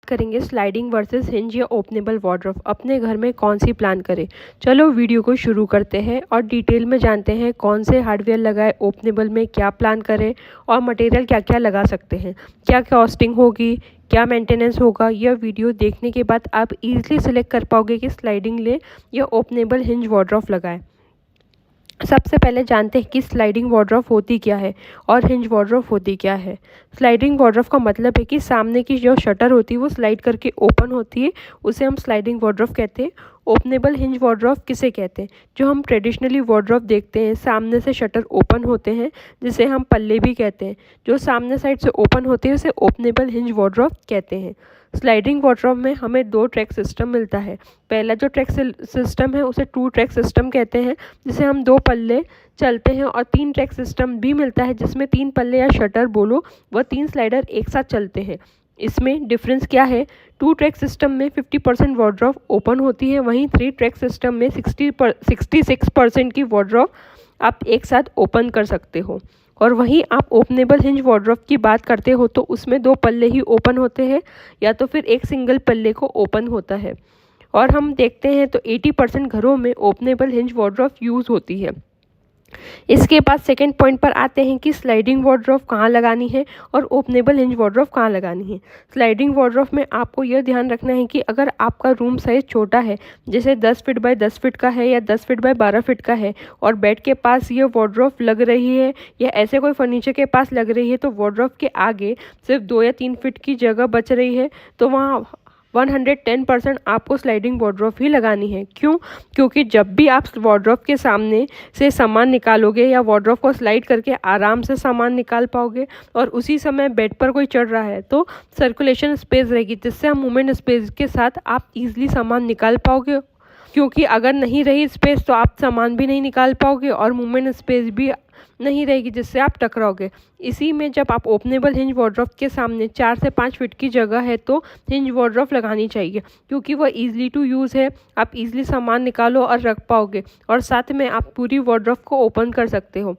करेंगे sliding versus hinge या openable wardrobe अपने घर में कौन सी प्लान करें। चलो वीडियो को शुरू करते हैं और डिटेल में जानते हैं कौन से हार्डवेयर लगाए, ओपनेबल में क्या प्लान करें और मटेरियल क्या क्या लगा सकते हैं, क्या कॉस्टिंग होगी, क्या मेंटेनेंस होगा। यह वीडियो देखने के बाद आप इजीली सिलेक्ट कर पाओगे कि स्लाइडिंग ले या ओपनेबल हिंज वार्डरोब लगाएं। सबसे पहले जानते हैं कि स्लाइडिंग वार्डरोब होती क्या है और हिंज वार्डरोब होती क्या है। स्लाइडिंग वार्डरोब का मतलब है कि सामने की जो शटर होती है वो स्लाइड करके ओपन होती है, उसे हम स्लाइडिंग वार्डरोब कहते हैं। ओपनेबल हिंज वार्डरोब किसे कहते हैं? जो हम ट्रेडिशनली वार्डरोब देखते हैं, सामने से शटर ओपन होते हैं, जिसे हम पल्ले भी कहते हैं। जो सामने साइड से ओपन होते हैं उसे ओपनेबल हिंज वार्डरोब कहते हैं। स्लाइडिंग वार्डरोब में हमें 2 ट्रैक सिस्टम मिलता है। पहला जो ट्रैक सिस्टम है उसे 2 ट्रैक सिस्टम कहते हैं, जिसे हम 2 पल्ले चलते हैं, और 3 ट्रैक सिस्टम भी मिलता है जिसमें 3 पल्ले या शटर बोलो वह 3 स्लाइडर एक साथ चलते हैं। इसमें डिफरेंस क्या है? 2 ट्रैक सिस्टम में 50% वार्डरोब ओपन होती है, वहीं 3 ट्रैक सिस्टम में 66% की वार्डरोब आप एक साथ ओपन कर सकते हो। और वहीं आप ओपनेबल हिंज वार्डरोब की बात करते हो तो उसमें 2 पल्ले ही ओपन होते हैं या तो फिर एक सिंगल पल्ले को ओपन होता है। और हम देखते हैं तो 80% घरों में ओपनेबल हिंज वार्डरोब यूज़ होती है। इसके बाद सेकंड पॉइंट पर आते हैं कि स्लाइडिंग वार्डरोब कहाँ लगानी है और ओपनेबल हिंज वार्डरोब कहाँ लगानी है। स्लाइडिंग वार्डरोब में आपको यह ध्यान रखना है कि अगर आपका रूम साइज़ छोटा है, जैसे 10 फीट बाय 10 फीट का है या 10 फीट बाय 12 फीट का है, और बेड के पास ये वार्डरोब लग रही है या ऐसे कोई फर्नीचर के पास लग रही है, तो वार्डरोब के आगे सिर्फ 2 या 3 फीट की जगह बच रही है, तो वहाँ 110% आपको स्लाइडिंग वार्डरोब ही लगानी है। क्यों? क्योंकि जब भी आप वार्डरोब के सामने से सामान निकालोगे या वार्डरोब को स्लाइड करके आराम से सामान निकाल पाओगे, और उसी समय बेड पर कोई चढ़ रहा है तो सर्कुलेशन स्पेस रहेगी, जिससे हम मूवमेंट स्पेस के साथ आप इजीली सामान निकाल पाओगे। क्योंकि अगर नहीं रही स्पेस तो आप सामान भी नहीं निकाल पाओगे और मूवमेंट स्पेस भी नहीं रहेगी, जिससे आप टकराओगे। इसी में जब आप ओपनेबल हिंज वार्डरोब के सामने 4 से 5 फीट की जगह है तो हिंज वार्डरोब लगानी चाहिए, क्योंकि वह ईजिली टू यूज़ है। आप इजीली सामान निकालो और रख पाओगे, और साथ में आप पूरी वार्डरोब को ओपन कर सकते हो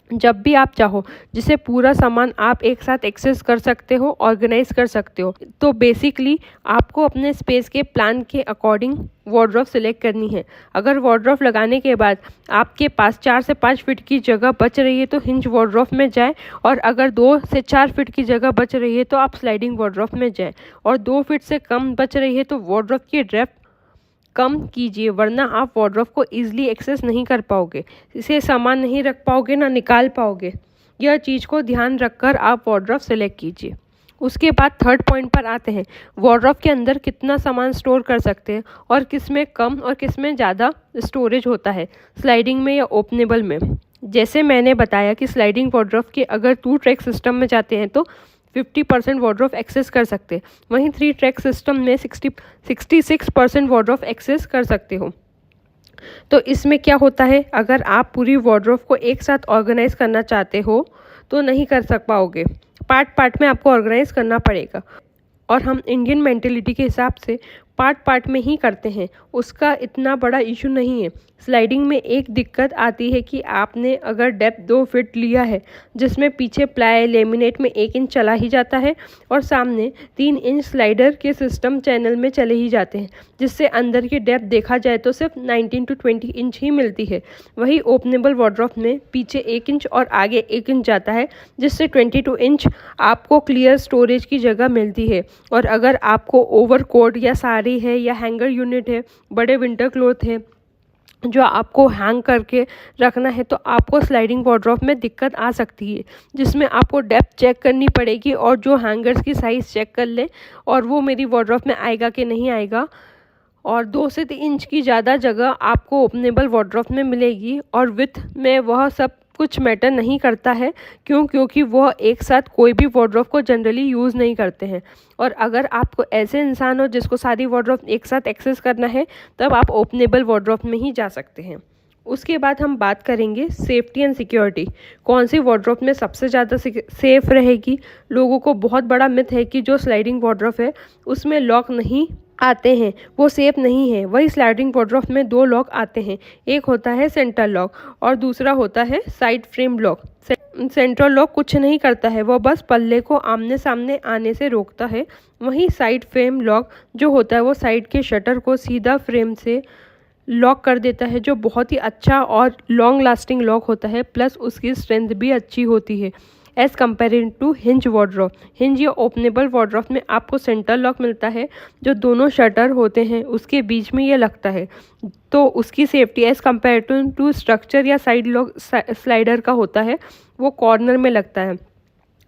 जब भी आप चाहो, जिसे पूरा सामान आप एक साथ एक्सेस कर सकते हो, ऑर्गेनाइज कर सकते हो। तो बेसिकली आपको अपने स्पेस के प्लान के अकॉर्डिंग वार्डरोब सिलेक्ट करनी है। अगर वार्डरोब लगाने के बाद आपके पास 4 से 5 फीट की जगह बच रही है तो हिंज वार्डरोब में जाएं, और अगर 2 से 4 फीट की जगह बच रही है तो आप स्लाइडिंग वार्डरोब में जाएं, और 2 फीट से कम बच रही है तो वार्डरोब की डेप्थ कम कीजिए, वरना आप वार्डरोब को ईजिली एक्सेस नहीं कर पाओगे, इसे सामान नहीं रख पाओगे ना निकाल पाओगे। यह चीज़ को ध्यान रखकर आप वार्डरोब सेलेक्ट कीजिए। उसके बाद थर्ड पॉइंट पर आते हैं, वार्डरोब के अंदर कितना सामान स्टोर कर सकते हैं और किस में कम और किस में ज़्यादा स्टोरेज होता है, स्लाइडिंग में या ओपनेबल में। जैसे मैंने बताया कि स्लाइडिंग वार्डरोब के अगर 2 ट्रैक सिस्टम में जाते हैं तो 50% वार्डरोब एक्सेस कर सकते हैं, वहीं 3 ट्रैक सिस्टम में 66% वार्डरोब एक्सेस कर सकते हो। तो इसमें क्या होता है, अगर आप पूरी वार्डरोब को एक साथ ऑर्गेनाइज करना चाहते हो तो नहीं कर पाओगे, पार्ट पार्ट में आपको ऑर्गेनाइज करना पड़ेगा। और हम इंडियन मेंटेलिटी के हिसाब से पार्ट पार्ट में ही करते हैं, उसका इतना बड़ा इशू नहीं है। स्लाइडिंग में एक दिक्कत आती है कि आपने अगर डेप्थ 2 फीट लिया है, जिसमें पीछे प्लाई लेमिनेट में 1 इंच चला ही जाता है और सामने 3 इंच स्लाइडर के सिस्टम चैनल में चले ही जाते हैं, जिससे अंदर की डेप्थ देखा जाए तो सिर्फ 19 to 20 इंच ही मिलती है। वही ओपनेबल वार्डरोब में पीछे 1 इंच और आगे 1 इंच जाता है, जिससे 22 इंच आपको क्लियर स्टोरेज की जगह मिलती है। और अगर आपको ओवरकोट या साड़ी है या हैंगर यूनिट है, बड़े विंटर क्लोथ है जो आपको हैंग करके रखना है, तो आपको स्लाइडिंग वार्डरोब में दिक्कत आ सकती है, जिसमें आपको डेप्थ चेक करनी पड़ेगी और जो हैंगर्स की साइज़ चेक कर ले और वो मेरी वार्डरोब में आएगा कि नहीं आएगा। और 2 से 3 इंच की ज़्यादा जगह आपको ओपनेबल वार्डरोब में मिलेगी, और विथ में वह सब कुछ मैटर नहीं करता है। क्योंकि वह एक साथ कोई भी वार्डरोब को जनरली यूज़ नहीं करते हैं। और अगर आपको ऐसे इंसान हो जिसको सारी वार्डरोब एक साथ एक्सेस करना है, तब आप ओपनेबल वार्डरोब में ही जा सकते हैं। उसके बाद हम बात करेंगे सेफ्टी एंड सिक्योरिटी, कौन सी वार्डरोब में सबसे ज़्यादा सेफ रहेगी। लोगों को बहुत बड़ा मिथ है कि जो स्लाइडिंग वार्डरोब है उसमें लॉक नहीं आते हैं वो सेफ नहीं है। वही स्लाइडिंग वार्डरोब में दो लॉक आते हैं, एक होता है सेंटर लॉक और दूसरा होता है side frame lock. Central lock कुछ नहीं करता है, वो बस पल्ले को आमने सामने आने से रोकता है। वहीं साइड फ्रेम लॉक जो होता है वो साइड के शटर को सीधा फ्रेम से लॉक कर देता है, जो बहुत ही अच्छा और लॉन्ग लास्टिंग लॉक होता है, प्लस उसकी स्ट्रेंथ भी अच्छी होती है as comparing to hinge wardrobe. Hinge या ओपनेबल वार्डरोब में आपको सेंटर लॉक मिलता है, जो दोनों शटर होते हैं उसके बीच में ये लगता है, तो उसकी safety as compare to structure या साइड लॉक स्लाइडर का होता है, वो कॉर्नर में लगता है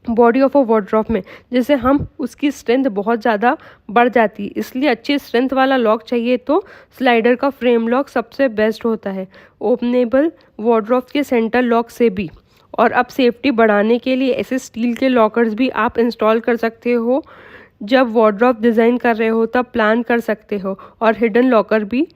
बॉडी ऑफ अ वार्डरोब में, जिससे हम उसकी स्ट्रेंथ बहुत ज़्यादा बढ़ जाती है। इसलिए अच्छी स्ट्रेंथ वाला लॉक चाहिए तो स्लाइडर का फ्रेम लॉक सबसे बेस्ट होता है ओपनेबल वार्डरोब के सेंटर लॉक से भी। और अब सेफ्टी बढ़ाने के लिए ऐसे स्टील के लॉकर्स भी आप इंस्टॉल कर सकते हो, जब वार्डरोब डिज़ाइन कर रहे हो तब प्लान कर सकते हो, और हिडन लॉकर भी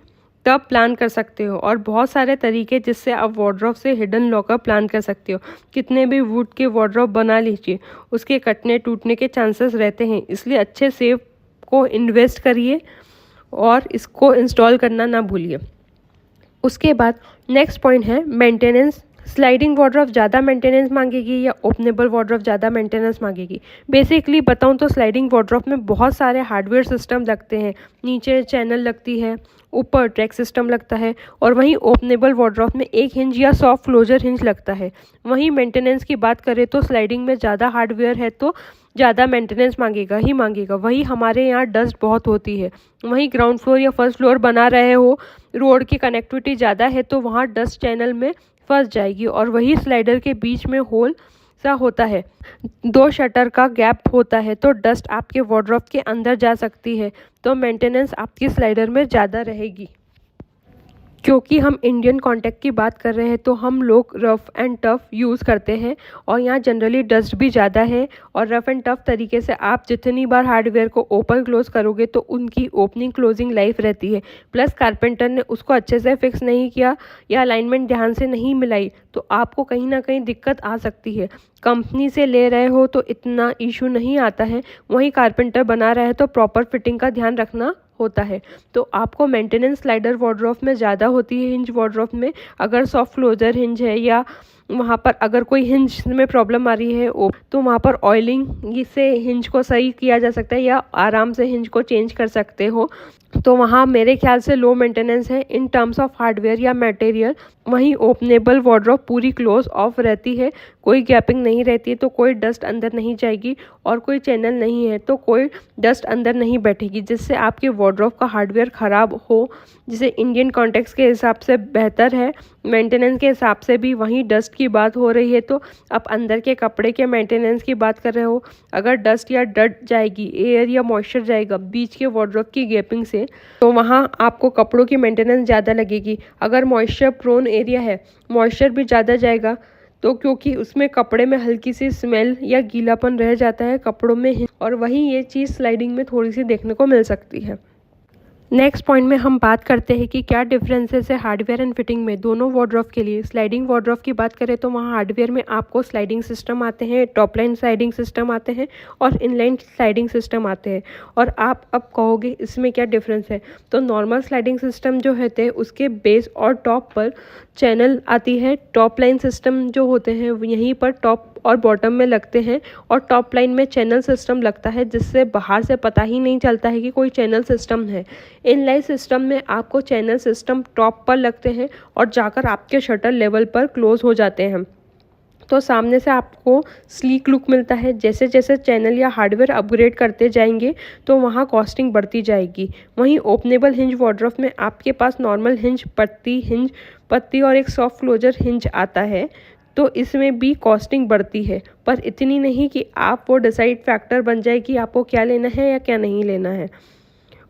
तब प्लान कर सकते हो। और बहुत सारे तरीके जिससे आप वार्डरोब से हिडन लॉकर प्लान कर सकते हो। कितने भी वुड के वार्डरोब बना लीजिए, उसके कटने टूटने के चांसेस रहते हैं, इसलिए अच्छे सेफ को इन्वेस्ट करिए और इसको इंस्टॉल करना ना भूलिए। उसके बाद नेक्स्ट पॉइंट है मेंटेनेंस। स्लाइडिंग वार्डरोब ज़्यादा मेंटेनेंस मांगेगी या ओपनेबल वार्डरोब ज़्यादा मेंटेनेंस मांगेगी? बेसिकली बताऊं तो स्लाइडिंग वार्डरोब में बहुत सारे हार्डवेयर सिस्टम लगते हैं। नीचे चैनल लगती है, ऊपर ट्रैक सिस्टम लगता है, और वहीं ओपनेबल वार्डरोब में एक हिंज या सॉफ्ट क्लोजर हिंज लगता है। वहीं मेंटेनेंस की बात करें तो स्लाइडिंग में ज़्यादा हार्डवेयर है तो ज़्यादा मेंटेनेंस मांगेगा ही मांगेगा। वही हमारे यहाँ डस्ट बहुत होती है, वहीं ग्राउंड फ्लोर या फर्स्ट फ्लोर बना रहे हो, रोड की कनेक्टिविटी ज़्यादा है तो वहाँ डस्ट चैनल में फंस जाएगी। और वही स्लाइडर के बीच में होल सा होता है, दो शटर का गैप होता है, तो डस्ट आपके वार्डरोब के अंदर जा सकती है, तो मेंटेनेंस आपकी स्लाइडर में ज़्यादा रहेगी। क्योंकि हम इंडियन कॉन्टेक्ट की बात कर रहे हैं तो हम लोग रफ़ एंड टफ़ यूज़ करते हैं, और यहाँ जनरली डस्ट भी ज़्यादा है। और रफ़ एंड टफ़ तरीके से आप जितनी बार हार्डवेयर को ओपन क्लोज़ करोगे तो उनकी ओपनिंग क्लोजिंग लाइफ रहती है, प्लस कारपेंटर ने उसको अच्छे से फिक्स नहीं किया या अलाइनमेंट ध्यान से नहीं मिलाई तो आपको कहीं ना कहीं दिक्कत आ सकती है। कंपनी से ले रहे हो तो इतना इशू नहीं आता है, वहीं कारपेंटर बना रहा है तो प्रॉपर फिटिंग का ध्यान रखना होता है। तो आपको मेंटेनेंस स्लाइडर वार्डरोब में ज़्यादा होती है हिंज वार्डरोब में। अगर सॉफ्ट क्लोजर हिंज है या वहाँ पर अगर कोई हिंज में प्रॉब्लम आ रही है तो वहाँ पर ऑयलिंग से हिंज को सही किया जा सकता है या आराम से हिंज को चेंज कर सकते हो, तो वहाँ मेरे ख्याल से लो मेंटेनेंस है इन टर्म्स ऑफ हार्डवेयर या मटेरियल। वहीं ओपनेबल वार्डरोब पूरी क्लोज ऑफ रहती है, कोई गैपिंग नहीं रहती है तो कोई डस्ट अंदर नहीं जाएगी, और कोई चैनल नहीं है तो कोई डस्ट अंदर नहीं बैठेगी, जिससे आपके वार्डरोब का हार्डवेयर ख़राब हो, जिसे इंडियन कॉन्टेक्स्ट के हिसाब से बेहतर है। मेंटेनेंस के हिसाब से भी वहीं डस्ट की बात हो रही है तो आप अंदर के कपड़े के मेंटेनेंस की बात कर रहे हो, अगर डस्ट या डट जाएगी, एयर या मॉइस्चर जाएगा बीच के वार्डरोब की गैपिंग से, तो वहाँ आपको कपड़ों की मेंटेनेंस ज़्यादा लगेगी। अगर मॉइस्चर प्रोन एरिया है, मॉइस्चर भी ज़्यादा जाएगा, तो क्योंकि उसमें कपड़े में हल्की सी स्मेल या गीलापन रह जाता है कपड़ों में, और वहीं ये चीज़ स्लाइडिंग में थोड़ी सी देखने को मिल सकती है। नेक्स्ट पॉइंट में हम बात करते हैं कि क्या डिफरेंसेस है हार्डवेयर एंड फिटिंग में दोनों वार्डरोब के लिए। स्लाइडिंग वार्डरोब की बात करें तो वहाँ हार्डवेयर में आपको स्लाइडिंग सिस्टम आते हैं, टॉप लाइन स्लाइडिंग सिस्टम आते हैं और इनलाइन स्लाइडिंग सिस्टम आते हैं। और आप अब कहोगे इसमें क्या डिफरेंस है, तो नॉर्मल स्लाइडिंग सिस्टम जो होते हैं उसके बेस और टॉप पर चैनल आती है। टॉप लाइन सिस्टम जो होते हैं यहीं पर टॉप और बॉटम में लगते हैं, और टॉप लाइन में चैनल सिस्टम लगता है, जिससे बाहर से पता ही नहीं चलता है कि कोई चैनल सिस्टम है। इनलाइन सिस्टम में आपको चैनल सिस्टम टॉप पर लगते हैं और जाकर आपके शटर लेवल पर क्लोज हो जाते हैं, तो सामने से आपको स्लीक लुक मिलता है। जैसे जैसे चैनल या हार्डवेयर अपग्रेड करते जाएंगे तो वहाँ कॉस्टिंग बढ़ती जाएगी। वहीं ओपनेबल हिंज वार्डरोब में आपके पास नॉर्मल हिंज पत्ती और एक सॉफ्ट क्लोजर हिंज आता है, तो इसमें भी कॉस्टिंग बढ़ती है, पर इतनी नहीं कि आप वो डिसाइड फैक्टर बन जाए कि आपको क्या लेना है या क्या नहीं लेना है।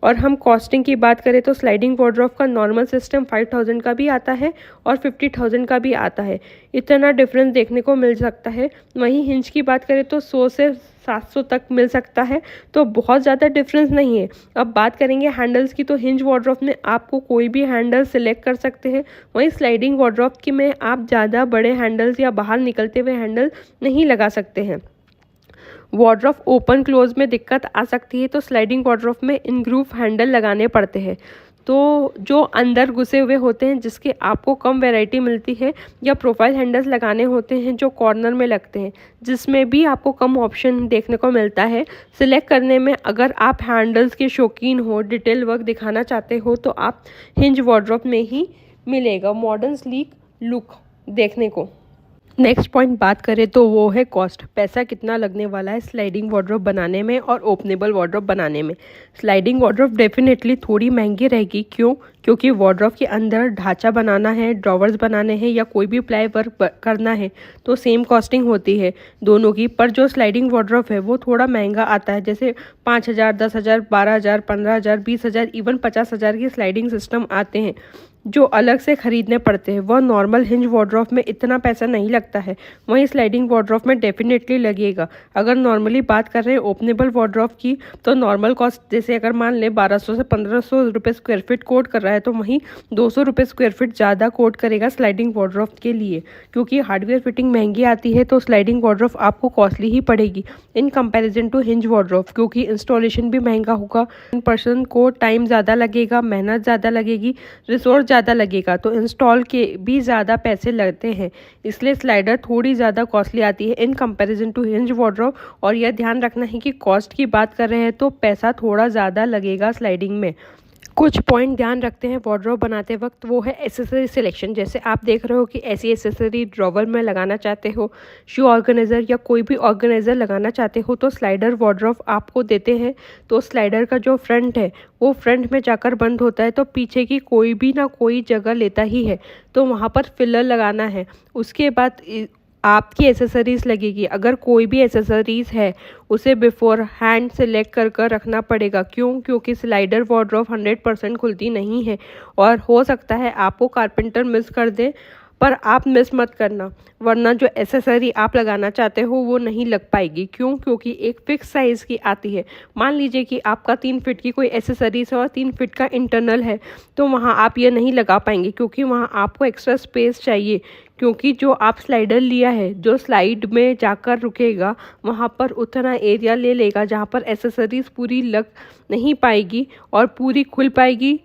और हम कॉस्टिंग की बात करें तो स्लाइडिंग वार्डरोब का नॉर्मल सिस्टम 5000 का भी आता है और 50,000 का भी आता है, इतना डिफरेंस देखने को मिल सकता है। वहीं हिंज की बात करें तो 100 से 700 तक मिल सकता है, तो बहुत ज़्यादा डिफरेंस नहीं है। अब बात करेंगे हैंडल्स की, तो हिंज वार्डरोब में आपको कोई भी हैंडल सिलेक्ट कर सकते हैं, वहीं स्लाइडिंग वार्डरोब की में आप ज़्यादा बड़े हैंडल्स या बाहर निकलते हुए हैंडल नहीं लगा सकते हैं। वार्डरोब ओपन क्लोज में दिक्कत आ सकती है तो स्लाइडिंग वार्डरोब में इन ग्रूव हैंडल लगाने पड़ते हैं, तो जो अंदर घुसे हुए होते हैं जिसके आपको कम वैरायटी मिलती है, या प्रोफाइल हैंडल्स लगाने होते हैं जो कॉर्नर में लगते हैं जिसमें भी आपको कम ऑप्शन देखने को मिलता है सिलेक्ट करने में। अगर आप हैंडल्स के शौकीन हो, डिटेल वर्क दिखाना चाहते हो, तो आप हिंज वार्डरोब में ही मिलेगा मॉडर्न स्लीक लुक देखने को। नेक्स्ट पॉइंट बात करें तो वो है कॉस्ट, पैसा कितना लगने वाला है स्लाइडिंग वार्डरोब बनाने में और ओपनेबल वार्डरोब बनाने में। स्लाइडिंग वार्डरोब डेफिनेटली थोड़ी महंगी रहेगी, क्योंकि वार्डरोब के अंदर ढांचा बनाना है, ड्रॉवर्स बनाने हैं या कोई भी प्लाई वर्क करना है तो सेम कॉस्टिंग होती है दोनों की। पर जो स्लाइडिंग वार्डरोब है वो थोड़ा महंगा आता है, जैसे 5,000, 10,000, 12,000, 15,000, 20,000, इवन 50,000 की स्लाइडिंग सिस्टम आते हैं जो अलग से खरीदने पड़ते हैं। वह नॉर्मल हिंज वार्डरोब में इतना पैसा नहीं लगता है, वहीं स्लाइडिंग वार्डरोब में डेफिनेटली लगेगा। अगर नॉर्मली बात कर रहे हैं ओपनेबल वार्डरोब की, तो नॉर्मल कॉस्ट जैसे अगर मान लें 1200 से 1500 रुपये स्क्वायर फीट कोट कर रहा है, तो वहीं 200 रुपये स्क्वायर फीट ज़्यादा कोट करेगा स्लाइडिंग वार्डरोब के लिए। क्योंकि हार्डवेयर फिटिंग महंगी आती है तो स्लाइडिंग वार्डरोब आपको कॉस्टली ही पड़ेगी in comparison to hinge wardrobe, क्योंकि इंस्टॉलेशन भी महंगा होगा, इन पर्सन को टाइम ज़्यादा लगेगा, मेहनत ज़्यादा लगेगी, रिसोर्स ज़्यादा लगेगा, तो इंस्टॉल के भी ज़्यादा पैसे लगते हैं। इसलिए स्लाइडर थोड़ी ज़्यादा कॉस्टली आती है in comparison to hinge wardrobe. और यह ध्यान रखना है कि कॉस्ट की बात कर रहे हैं तो पैसा थोड़ा ज़्यादा लगेगा स्लाइडिंग में। कुछ पॉइंट ध्यान रखते हैं वार्डरोब बनाते वक्त, वो है एसेसरी सिलेक्शन। जैसे आप देख रहे हो कि ऐसी एसेसरी ड्रॉवर में लगाना चाहते हो, शू ऑर्गेनाइज़र या कोई भी ऑर्गेनाइज़र लगाना चाहते हो, तो स्लाइडर वार्डरोब आपको देते हैं। तो स्लाइडर का जो फ्रंट है वो फ्रंट में जाकर बंद होता है, तो पीछे की कोई भी ना कोई जगह लेता ही है, तो वहाँ पर फिलर लगाना है। उसके बाद आपकी एसेसरीज़ लगेगी। अगर कोई भी एसेसरीज़ है उसे बिफोर हैंड सेलेक्ट कर रखना पड़ेगा। क्योंकि स्लाइडर वार्डरोब 100% खुलती नहीं है और हो सकता है आपको कारपेंटर मिस कर दे, पर आप मिस मत करना, वरना जो एसेसरी आप लगाना चाहते हो वो नहीं लग पाएगी। क्योंकि एक फिक्स साइज़ की आती है। मान लीजिए कि आपका 3 फीट की कोई एसेसरीज है और 3 फीट का इंटरनल है, तो वहाँ आप ये नहीं लगा पाएंगे, क्योंकि वहाँ आपको एक्स्ट्रा स्पेस चाहिए। क्योंकि जो आप स्लाइडर लिया है, जो स्लाइड में जाकर रुकेगा, वहाँ पर उतना एरिया ले लेगा जहाँ पर एसेसरीज पूरी लग नहीं पाएगी और पूरी खुल पाएगी।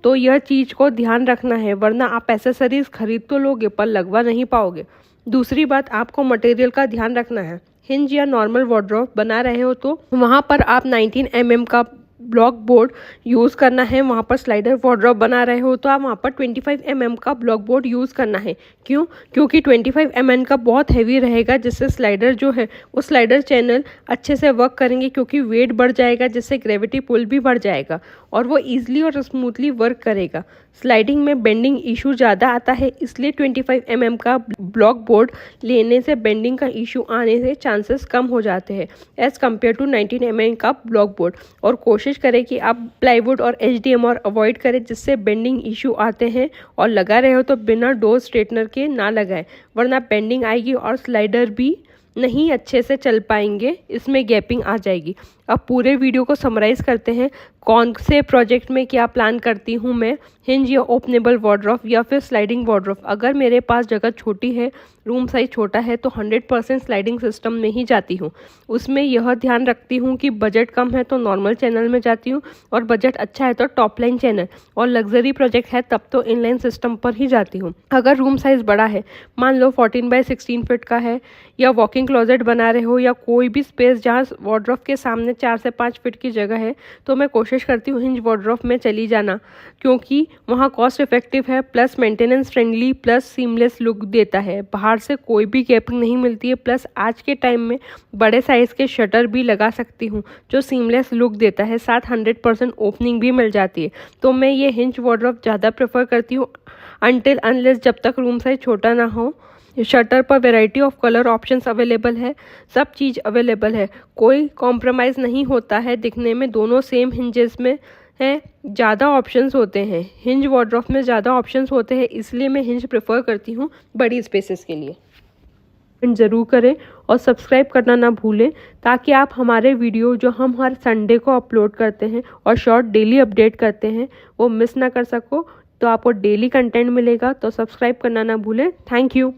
तो यह चीज़ को ध्यान रखना है, वरना आप एसेसरीज खरीद तो लोगे पर लगवा नहीं पाओगे। दूसरी बात, आपको मटेरियल का ध्यान रखना है। हिंज या नॉर्मल वार्डरोब बना रहे हो तो वहाँ पर आप 19 mm का ब्लॉक बोर्ड यूज़ करना है। वहाँ पर स्लाइडर वार्डरोब बना रहे हो तो आप वहाँ पर 25 mm का ब्लॉक बोर्ड यूज़ करना है। क्योंकि 25 mm का बहुत हैवी रहेगा, जिससे स्लाइडर जो है वो स्लाइडर चैनल अच्छे से वर्क करेंगे, क्योंकि वेट बढ़ जाएगा, जिससे ग्रेविटी पुल भी बढ़ जाएगा और वो ईजिली और स्मूथली वर्क करेगा। स्लाइडिंग में बेंडिंग इशू ज़्यादा आता है, इसलिए 25 mm का ब्लॉक बोर्ड लेने से बेंडिंग का इशू आने से चांसेस कम हो जाते हैं एज़ कम्पेयर टू 19 mm का ब्लॉक बोर्ड। और कोशिश करें कि आप प्लाईवुड और HDMR अवॉइड करें, जिससे बेंडिंग इशू आते हैं, और लगा रहे हो तो बिना डोर स्ट्रेटनर के ना लगाएं, वरना बेंडिंग आएगी और स्लाइडर भी नहीं अच्छे से चल पाएंगे, इसमें गैपिंग आ जाएगी। अब पूरे वीडियो को समराइज़ करते हैं, कौन से प्रोजेक्ट में क्या प्लान करती हूँ मैं, हिंज या ओपनेबल वार्डरोब या फिर स्लाइडिंग वार्डरोब। अगर मेरे पास जगह छोटी है, रूम साइज छोटा है, तो 100% स्लाइडिंग सिस्टम में ही जाती हूँ। उसमें यह ध्यान रखती हूँ कि बजट कम है तो नॉर्मल चैनल में जाती हूँ, और बजट अच्छा है तो टॉप लाइन चैनल, और लग्जरी प्रोजेक्ट है तब तो इनलाइन सिस्टम पर ही जाती हूँ। अगर रूम साइज़ बड़ा है, मान लो 14x16 फीट का है, या वॉकिंग क्लोजेट बना रहे हो, या कोई भी स्पेस जहाँ वार्डरोब के सामने 4 से 5 फीट की जगह है, तो मैं कोशिश करती हूँ हिंज वार्डरोब में चली जाना, क्योंकि वहाँ कॉस्ट इफेक्टिव है, plus maintenance friendly, plus seamless look देता है। बाहर से कोई भी गैपिंग नहीं मिलती है, प्लस आज के टाइम में बड़े साइज़ के शटर भी लगा सकती हूँ जो सीमलेस लुक देता है, साथ 100% ओपनिंग भी मिल जाती है। तो मैं ये हिंज वार्डरोब ज़्यादा प्रेफर करती हूँ, अनटिल अनलेस जब तक रूम साइज छोटा ना हो। शटर पर variety of colour options available है, सब चीज़ अवेलेबल है, कोई कॉम्प्रोमाइज़ नहीं होता है। दिखने में दोनों सेम हिंजेस में है, ज़्यादा ऑप्शंस होते हैं हिंज वार्डरोब में, ज़्यादा ऑप्शंस होते हैं, इसलिए मैं हिंज प्रेफर करती हूँ बड़ी स्पेसेस के लिए। ज़रूर करें और सब्सक्राइब करना ना भूलें, ताकि आप हमारे वीडियो जो हम हर संडे को अपलोड करते हैं और शॉर्ट डेली अपडेट करते हैं वो मिस ना कर सको। तो आपको डेली कंटेंट मिलेगा, तो सब्सक्राइब करना ना भूलें। Thank you.